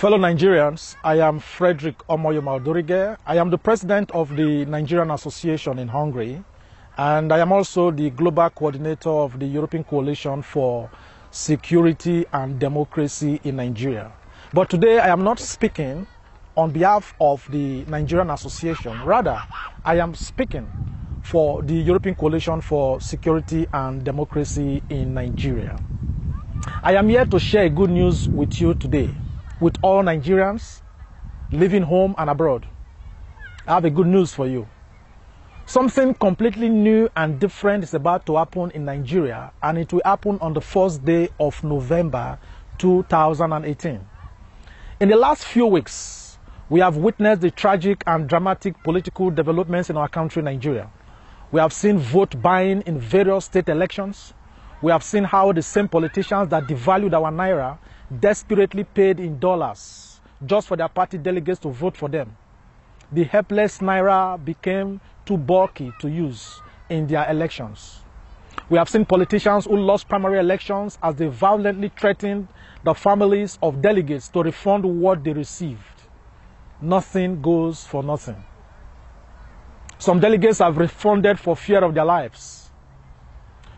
Fellow Nigerians, I am Frederick Omoyomaldorige. I am the president of the Nigerian Association in Hungary, and I am also the global coordinator of the European Coalition for Security and Democracy in Nigeria. But today I am not speaking on behalf of the Nigerian Association. Rather, I am speaking for the European Coalition for Security and Democracy in Nigeria. I am here to share good news with you today, with all Nigerians living home and abroad. I have a good news for you. Something completely new and different is about to happen in Nigeria, and it will happen on the first day of November 2018. In the last few weeks, we have witnessed the tragic and dramatic political developments in our country, Nigeria. We have seen vote buying in various state elections. We have seen how the same politicians that devalued our naira desperately paid in dollars just for their party delegates to vote for them. The helpless naira became too bulky to use in their elections. We have seen politicians who lost primary elections as they violently threatened the families of delegates to refund what they received. Nothing goes for nothing. Some delegates have refunded for fear of their lives.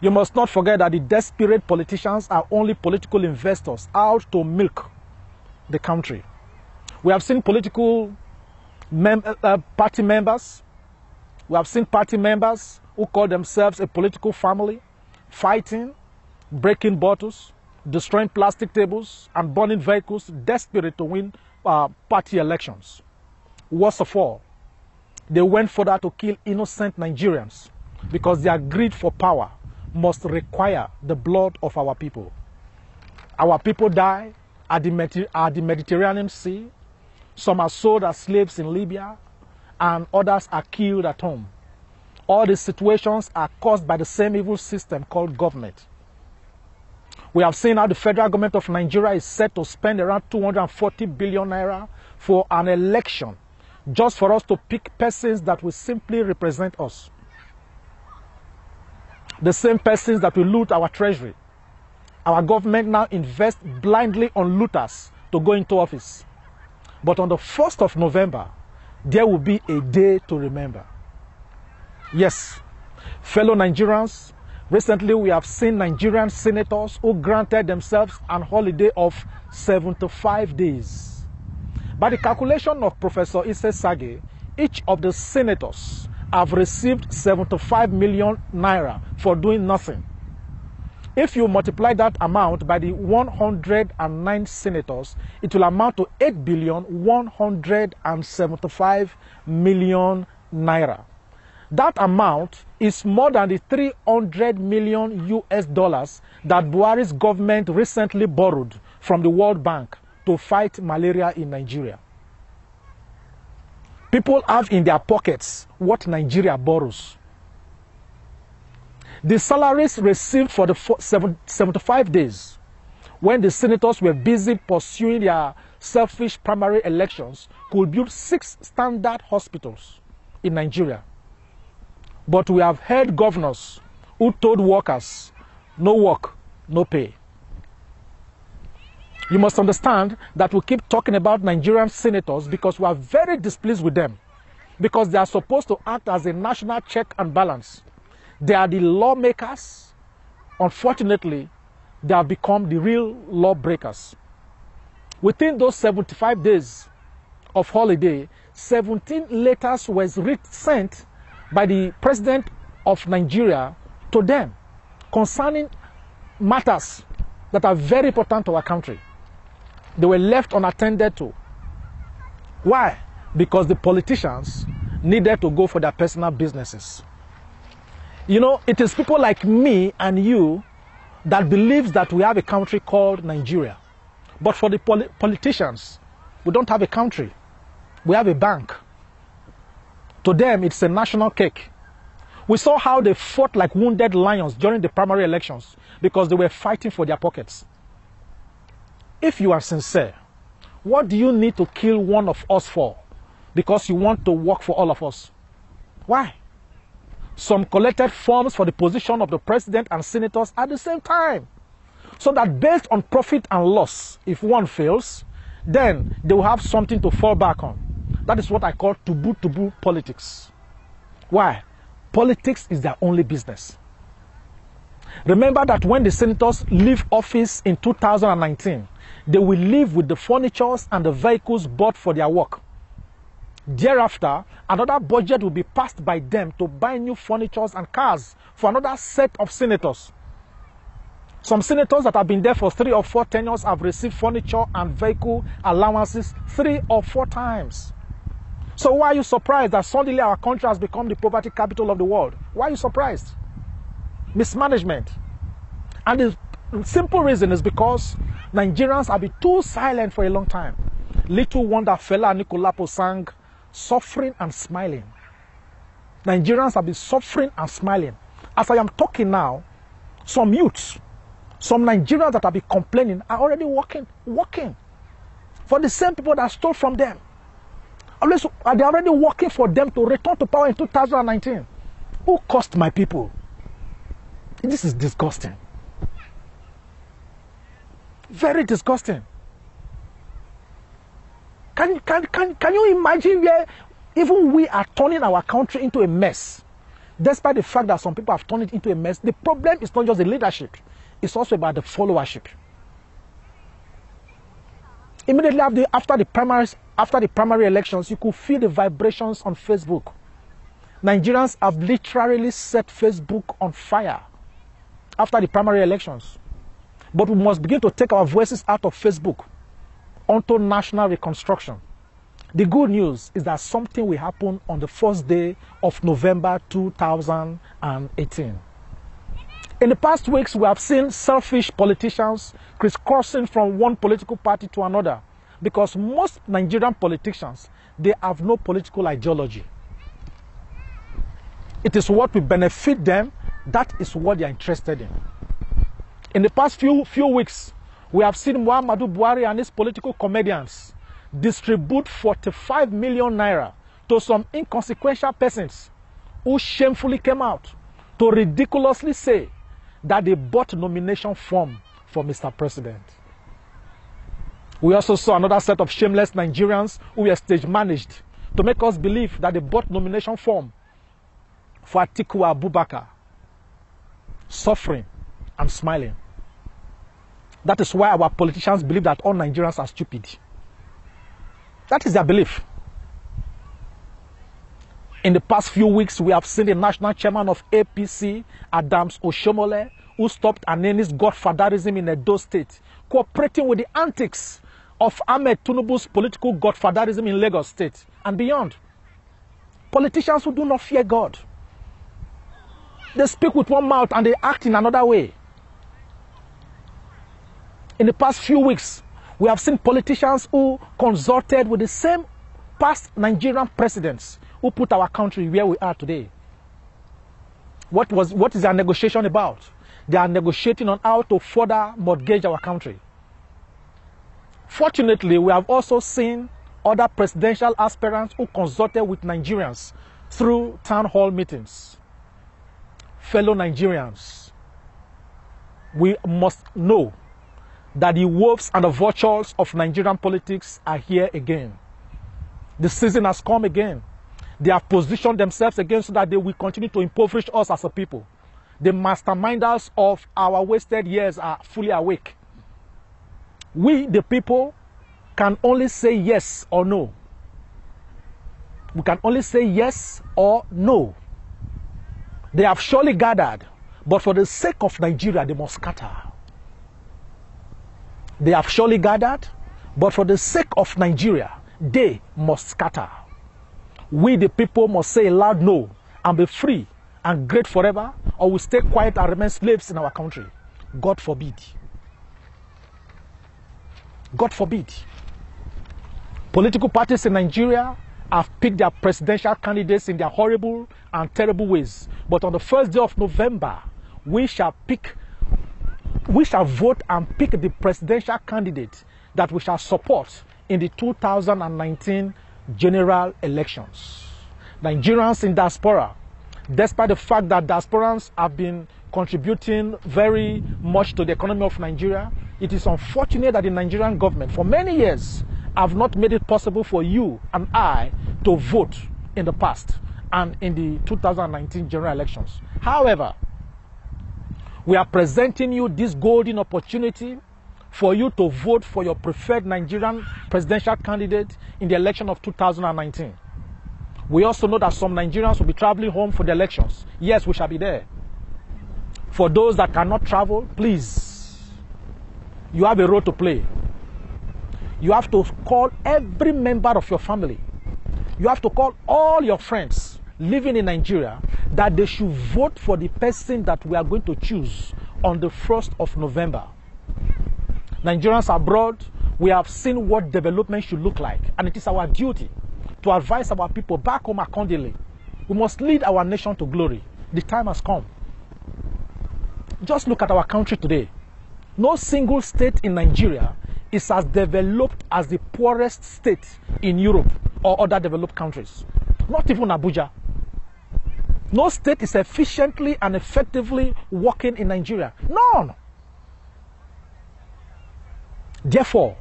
You must not forget that the desperate politicians are only political investors out to milk the country. We have seen political party members. We have seen party members who call themselves a political family, fighting, breaking bottles, destroying plastic tables, and burning vehicles, desperate to win party elections. Worst of all, they went further to kill innocent Nigerians because their greed for power must require the blood of our people. Our people die at the Mediterranean Sea. Some are sold as slaves in Libya, and others are killed at home. All these situations are caused by the same evil system called government. We have seen how the federal government of Nigeria is set to spend around 240 billion naira for an election, just for us to pick persons that will simply represent us. The same persons that will loot our treasury. Our government now invests blindly on looters to go into office. But on the 1st of November, there will be a day to remember. Yes, fellow Nigerians, recently we have seen Nigerian senators who granted themselves an holiday of 75 days. By the calculation of Professor Isse Sage, each of the senators have received 75 million naira for doing nothing. If you multiply that amount by the 109 senators, it will amount to 8,175,000,000 naira. That amount is more than the 300 million US dollars that Buhari's government recently borrowed from the World Bank to fight malaria in Nigeria. People have in their pockets what Nigeria borrows. The salaries received for the 75 days, when the senators were busy pursuing their selfish primary elections, could build 6 standard hospitals in Nigeria. But we have heard governors who told workers, no work, no pay. You must understand that we keep talking about Nigerian senators because we are very displeased with them, because they are supposed to act as a national check and balance. They are the lawmakers. Unfortunately, they have become the real lawbreakers. Within those 75 days of holiday, 17 letters were sent by the president of Nigeria to them concerning matters that are very important to our country. They were left unattended to. Why? Because the politicians needed to go for their personal businesses. You know, it is people like me and you that believes that we have a country called Nigeria. But for the politicians, we don't have a country. We have a bank. To them, it's a national cake. We saw how they fought like wounded lions during the primary elections because they were fighting for their pockets. If you are sincere, what do you need to kill one of us for? Because you want to work for all of us. Why? Some collected forms for the position of the president and senators at the same time. So that based on profit and loss, if one fails, then they will have something to fall back on. That is what I call tubu politics. Why? Politics is their only business. Remember that when the senators leave office in 2019, they will leave with the furnitures and the vehicles bought for their work. Thereafter, another budget will be passed by them to buy new furnitures and cars for another set of senators. Some senators that have been there for 3 or 4 tenures have received furniture and vehicle allowances 3 or 4 times. So why are you surprised that suddenly our country has become the poverty capital of the world? Why are you surprised? Mismanagement. And the simple reason is because Nigerians have been too silent for a long time. Little wonder Fela Anikulapo sang, "Suffering and Smiling." Nigerians have been suffering and smiling. As I am talking now, some youths, some Nigerians that have been complaining are already working for the same people that stole from them. They're already working for them to return to power in 2019. Who cost my people? This is disgusting. Very disgusting. Can you imagine where even we are turning our country into a mess? Despite the fact that some people have turned it into a mess, the problem is not just the leadership, it's also about the followership. Immediately after the primary elections, you could feel the vibrations on Facebook. Nigerians have literally set Facebook on fire after the primary elections. But we must begin to take our voices out of Facebook onto national reconstruction. The good news is that something will happen on the first day of November 2018. In the past weeks, we have seen selfish politicians crisscrossing from one political party to another because most Nigerian politicians, they have no political ideology. It is what will benefit them. That is what they are interested in. In the past few weeks, we have seen Muhammadu Buhari and his political comedians distribute 45 million naira to some inconsequential persons who shamefully came out to ridiculously say that they bought nomination form for Mr. President. We also saw another set of shameless Nigerians who were stage managed to make us believe that they bought nomination form for Atiku Abubakar, suffering and smiling. That is why our politicians believe that all Nigerians are stupid. That is their belief. In the past few weeks, we have seen the national chairman of APC, Adams Oshomole, who stopped Aneni's godfatherism in Edo State, cooperating with the antics of Ahmed Tinubu's political godfatherism in Lagos State and beyond. Politicians who do not fear God. They speak with one mouth and they act in another way. In the past few weeks, we have seen politicians who consulted with the same past Nigerian presidents who put our country where we are today. What is their negotiation about? They are negotiating on how to further mortgage our country. Fortunately, we have also seen other presidential aspirants who consulted with Nigerians through town hall meetings. Fellow Nigerians, we must know that the wolves and the vultures of Nigerian politics are here again. The season has come again. They have positioned themselves again so that they will continue to impoverish us as a people. The masterminders of our wasted years are fully awake. We, the people, can only say yes or no. We can only say yes or no. They have surely gathered, but for the sake of Nigeria, they must scatter. They have surely gathered, but for the sake of Nigeria, they must scatter. We, the people, must say a loud no and be free and great forever, or we stay quiet and remain slaves in our country. God forbid. God forbid. Political parties in Nigeria have picked their presidential candidates in their horrible and terrible ways. But on the first day of November, we shall vote and pick the presidential candidate that we shall support in the 2019 general elections. Nigerians in diaspora, despite the fact that diasporans have been contributing very much to the economy of Nigeria, it is unfortunate that the Nigerian government for many years have not made it possible for you and I to vote in the past and in the 2019 general elections. However, we are presenting you this golden opportunity for you to vote for your preferred Nigerian presidential candidate in the election of 2019. We also know that some Nigerians will be traveling home for the elections. Yes, we shall be there. For those that cannot travel, please, you have a role to play. You have to call every member of your family. You have to call all your friends living in Nigeria that they should vote for the person that we are going to choose on the 1st of November. Nigerians abroad, we have seen what development should look like, and it is our duty to advise our people back home accordingly. We must lead our nation to glory. The time has come. Just look at our country today. No single state in Nigeria is as developed as the poorest state in Europe or other developed countries. Not even Abuja. No state is efficiently and effectively working in Nigeria. None. Therefore,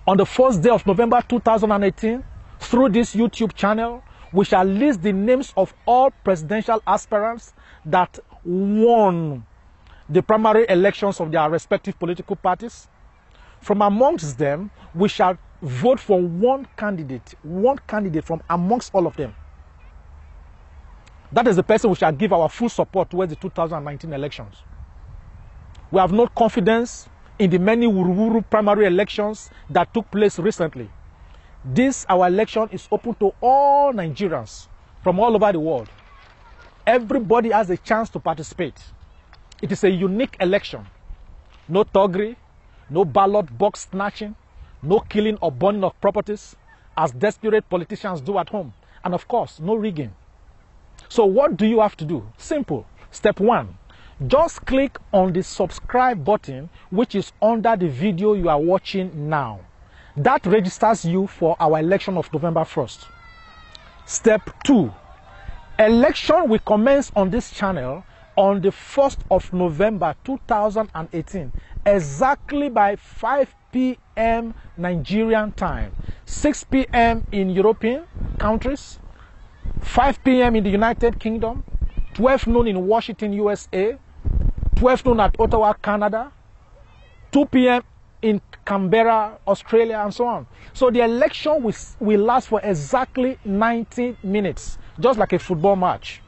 on the first day of November 2018, through this YouTube channel, we shall list the names of all presidential aspirants that won the primary elections of their respective political parties. From amongst them, we shall vote for one candidate from amongst all of them. That is the person we shall give our full support towards the 2019 elections. We have no confidence in the many wuru-wuru primary elections that took place recently. This, our election, is open to all Nigerians from all over the world. Everybody has a chance to participate. It is a unique election. No thuggery, no ballot box snatching, no killing or burning of properties, as desperate politicians do at home. And of course, no rigging. So what do you have to do? Simple. Step 1. Just click on the subscribe button, which is under the video you are watching now. That registers you for our election of November 1st. Step 2. Election will commence on this channel on the 1st of November 2018, exactly by 5 p.m. Nigerian time, 6 p.m. in European countries, 5 p.m. in the United Kingdom, 12 noon in Washington, USA, 12 noon at Ottawa, Canada, 2 p.m. in Canberra, Australia, and so on. So the election will last for exactly 90 minutes, just like a football match.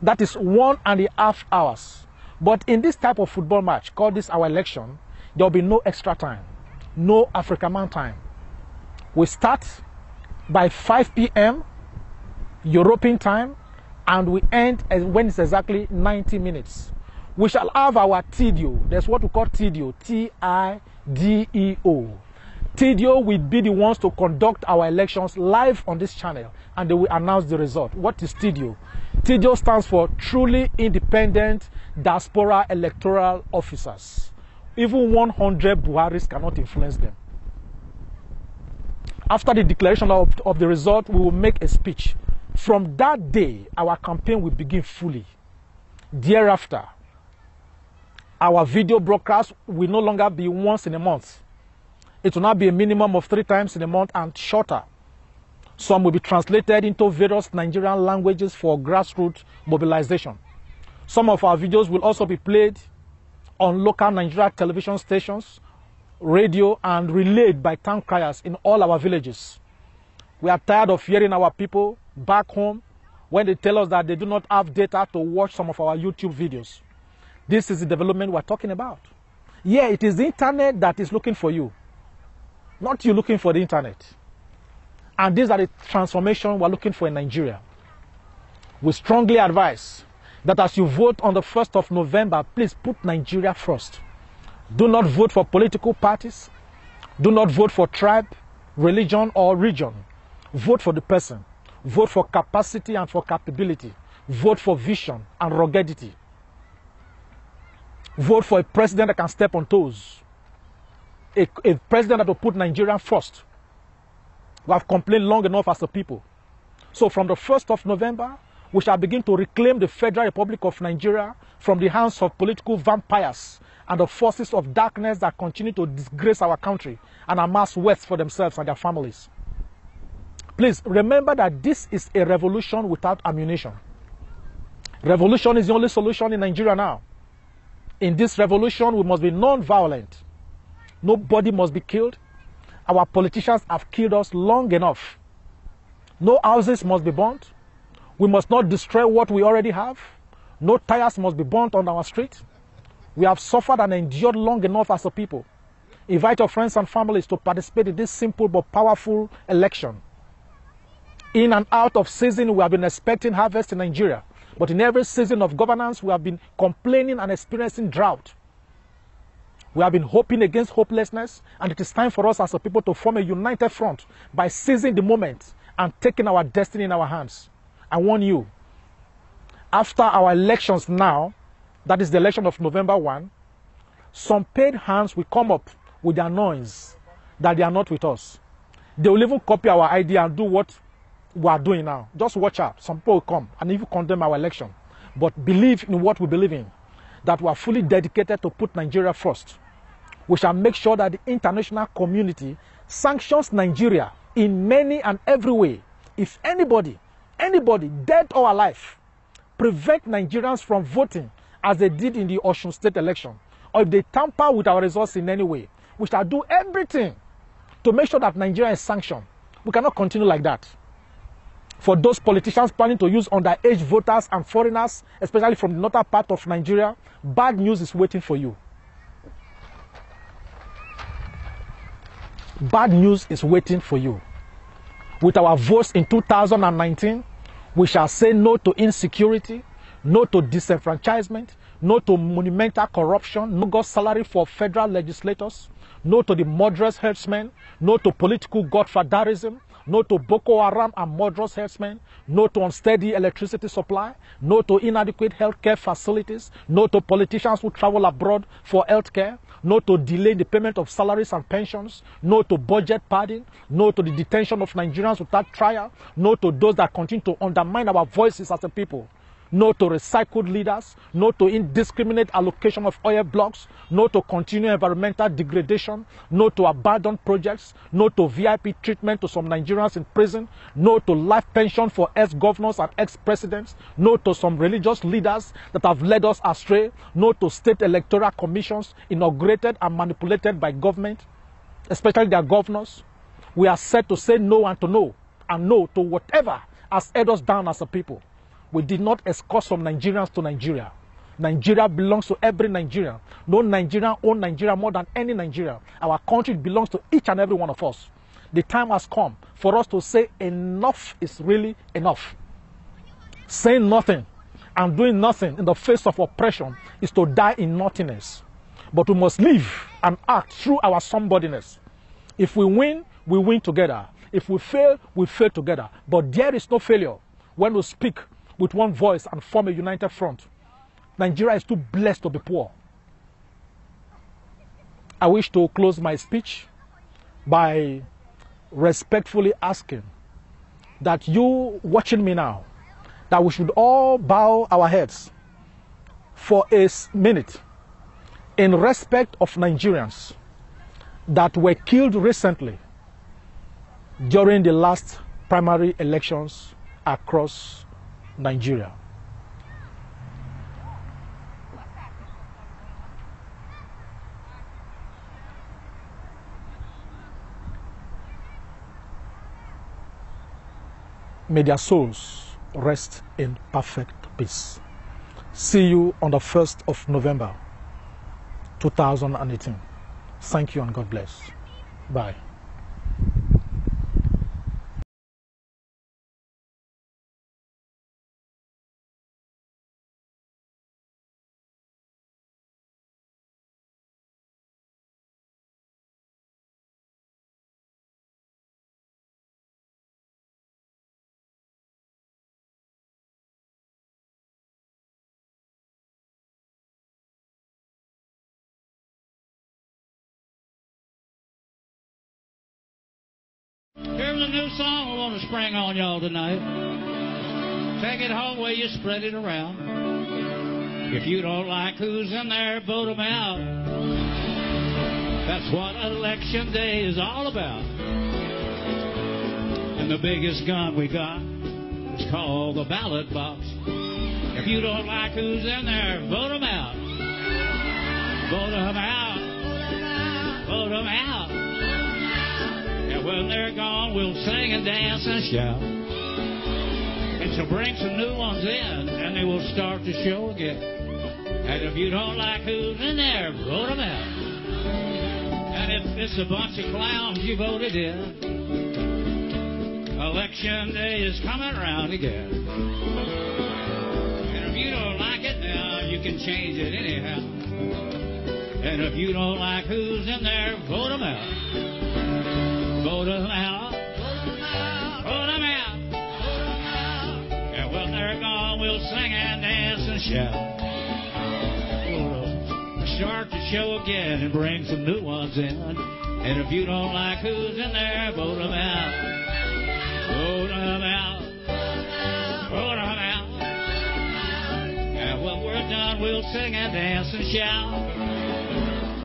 That is 1.5 hours. But in this type of football match, called this our election, there will be no extra time, no African man time. We start by 5 p.m. European time, and we end when it's exactly 90 minutes. We shall have our TDO. There's what we call TDO, T-I-D-E-O. TDO will be the ones to conduct our elections live on this channel, and they will announce the result. What is TDO? TDO stands for Truly Independent Diaspora Electoral Officers. Even 100 Buharis cannot influence them. After the declaration of the result, we will make a speech. From that day, our campaign will begin fully. Thereafter, our video broadcast will no longer be once in a month. It will now be a minimum of 3 times in a month and shorter. Some will be translated into various Nigerian languages for grassroots mobilization. Some of our videos will also be played on local Nigerian television stations, radio, and relayed by town criers in all our villages. We are tired of hearing our people back home when they tell us that they do not have data to watch some of our YouTube videos. This is the development we're talking about. Yeah, it is the internet that is looking for you, not you looking for the internet. And these are the transformations we're looking for in Nigeria. We strongly advise that as you vote on the 1st of November, please put Nigeria first. Do not vote for political parties. Do not vote for tribe, religion, or region. Vote for the person. Vote for capacity and for capability. Vote for vision and ruggedity. Vote for a president that can step on toes. A president that will put Nigeria first. We have complained long enough as a people. So from the 1st of November, we shall begin to reclaim the Federal Republic of Nigeria from the hands of political vampires and the forces of darkness that continue to disgrace our country and amass wealth for themselves and their families. Please remember that this is a revolution without ammunition. Revolution is the only solution in Nigeria now. In this revolution, we must be non-violent. Nobody must be killed. Our politicians have killed us long enough. No houses must be burnt. We must not destroy what we already have. No tires must be burnt on our street. We have suffered and endured long enough as a people. Invite your friends and families to participate in this simple but powerful election. In and out of season, we have been expecting harvest in Nigeria. But in every season of governance, we have been complaining and experiencing drought. We have been hoping against hopelessness, and it is time for us as a people to form a united front by seizing the moment and taking our destiny in our hands. I warn you, after our elections now, that is the election of November 1, some paid hands will come up with their noise that they are not with us. They will even copy our idea and do what we are doing now. Just watch out. Some people will come and even condemn our election. But believe in what we believe in, that we are fully dedicated to put Nigeria first. We shall make sure that the international community sanctions Nigeria in many and every way. If anybody, dead or alive, prevent Nigerians from voting as they did in the Osun State election, or if they tamper with our results in any way, we shall do everything to make sure that Nigeria is sanctioned. We cannot continue like that. For those politicians planning to use underage voters and foreigners, especially from the northern part of Nigeria, bad news is waiting for you. Bad news is waiting for you. With our votes in 2019, we shall say no to insecurity, no to disenfranchisement, no to monumental corruption, no God salary for federal legislators, no to the murderous herdsmen, no to political godfatherism, no to Boko Haram and murderous herdsmen, no to unsteady electricity supply, no to inadequate healthcare facilities, no to politicians who travel abroad for healthcare, no to delay the payment of salaries and pensions, no to budget padding, no to the detention of Nigerians without trial, no to those that continue to undermine our voices as a people. No to recycled leaders, no to indiscriminate allocation of oil blocks, no to continued environmental degradation, no to abandoned projects, no to VIP treatment to some Nigerians in prison, no to life pension for ex-governors and ex-presidents, no to some religious leaders that have led us astray, no to state electoral commissions inaugurated and manipulated by government, especially their governors. We are set to say no and no to whatever has held us down as a people. We did not escort some Nigerians to Nigeria. Nigeria belongs to every Nigerian. No Nigerian owns Nigeria more than any Nigerian. Our country belongs to each and every one of us. The time has come for us to say enough is really enough. Saying nothing and doing nothing in the face of oppression is to die in nothingness. But we must live and act through our somebodyness. If we win together. If we fail together. But there is no failure when we speak with one voice and form a united front. Nigeria is too blessed to be poor. I wish to close my speech by respectfully asking that you watching me now, that we should all bow our heads for a minute in respect of Nigerians that were killed recently during the last primary elections across Nigeria. May their souls rest in perfect peace. See you on the 1st of November, 2018. Thank you and God bless. Bye. Here's a new song I want to spring on y'all tonight. Take it home where you spread it around. If you don't like who's in there, vote them out. That's what election day is all about. And the biggest gun we got is called the ballot box. If you don't like who's in there, vote them out. Vote them out. Vote them out. And when they're gone, we'll sing and dance and shout. And she'll bring some new ones in, and they will start the show again. And if you don't like who's in there, vote them out. And if it's a bunch of clowns you voted in, election day is coming around again. And if you don't like it now, you can change it anyhow. And if you don't like who's in there, vote them out. Vote them out. Vote them out. And when they're gone, we'll sing and dance and shout. We'll start the show again and bring some new ones in. And if you don't like who's in there, vote them out. Vote them out. Vote them out. And when we're done, we'll sing and dance and shout.